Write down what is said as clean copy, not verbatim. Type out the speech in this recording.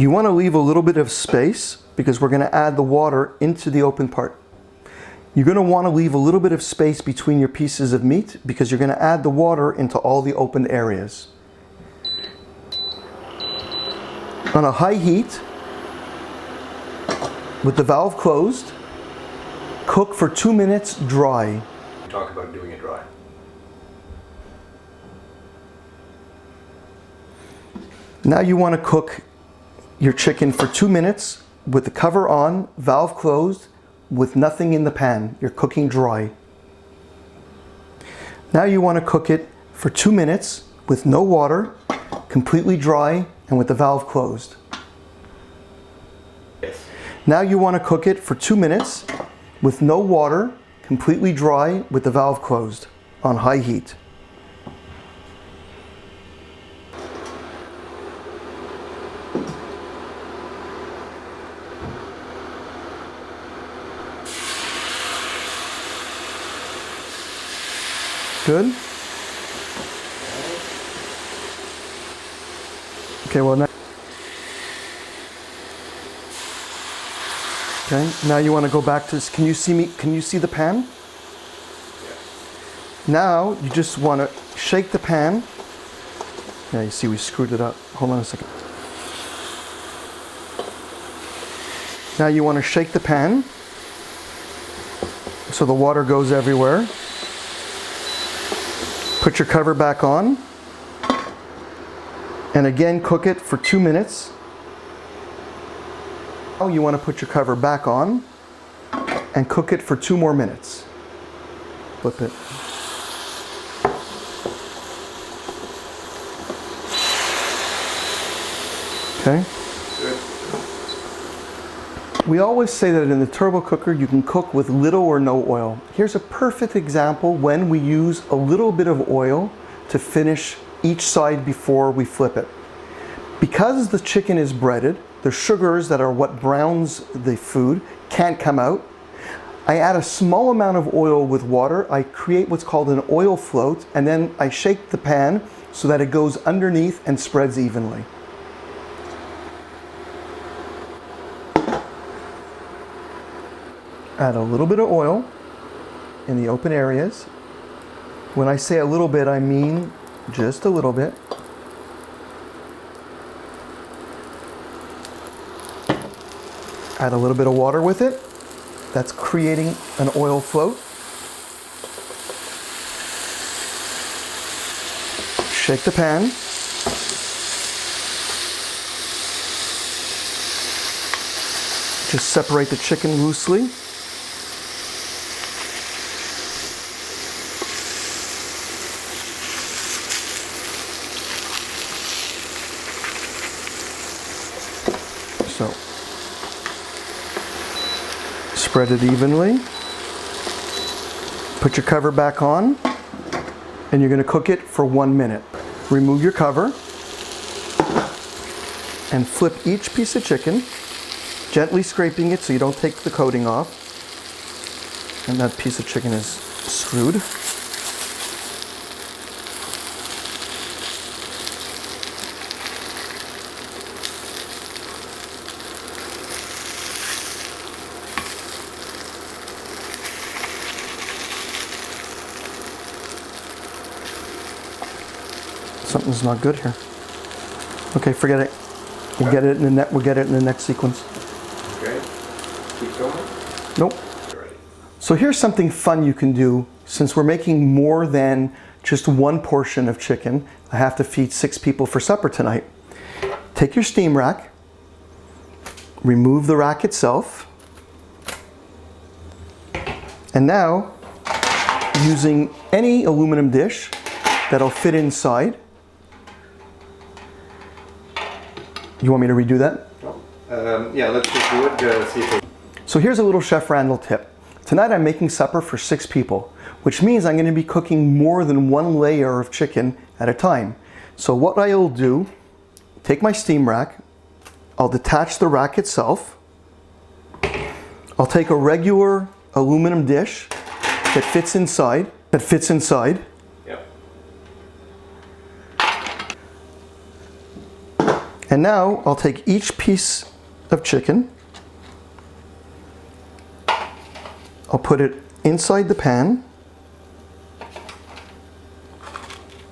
You want to leave a little bit of space because we're going to add the water into the open part. You're going to want to leave a little bit of space between your pieces of meat because you're going to add the water into all the open areas. On a high heat, with the valve closed, cook for 2 minutes dry. Talk about doing it dry. Now you want to cook your chicken for 2 minutes with the cover on, valve closed, with nothing in the pan. You're cooking dry. Now you want to cook it for 2 minutes with no water, completely dry, and with the valve closed. Yes. Now you want to cook it for 2 minutes with no water, completely dry, with the valve closed on high heat. Good? Okay, well now, now you want to go back to this. Can you see me? Can you see the pan? Yeah. Now you just want to shake the pan. Yeah, you see we screwed it up. Hold on a second. Now you want to shake the pan so the water goes everywhere. Put your cover back on, and again cook it for 2 minutes. Now you want to put your cover back on and cook it for 2 more minutes. Flip it. Okay? Good. We always say that in the turbo cooker you can cook with little or no oil. Here's a perfect example when we use a little bit of oil to finish each side before we flip it. Because the chicken is breaded, the sugars that are what browns the food can't come out. I add a small amount of oil with water. I create what's called an oil float, and then I shake the pan so that it goes underneath and spreads evenly. Add a little bit of oil in the open areas. When I say a little bit, I mean just a little bit. Add a little bit of water with it. That's creating an oil float. Shake the pan. Just separate the chicken loosely. So, spread it evenly. Put your cover back on, and you're going to cook it for 1 minute. Remove your cover and flip each piece of chicken, gently scraping it so you don't take the coating off. And that piece of chicken is screwed. Something's not good here. Okay, forget it. We'll get it in the We'll get it in the next sequence. Okay. Keep going. Nope. So here's something fun you can do. Since we're making more than just one portion of chicken, I have to feed 6 people for supper tonight. Take your steam rack, remove the rack itself, and now, using any aluminum dish that'll fit inside. You want me to redo that? Yeah, let's just do it. See if it... So here's a little Chef Randall tip. Tonight I'm making supper for 6 people, which means I'm going to be cooking more than 1 layer of chicken at a time. So what I'll do, take my steam rack, I'll detach the rack itself, I'll take a regular aluminum dish that fits inside, And now I'll take each piece of chicken, I'll put it inside the pan,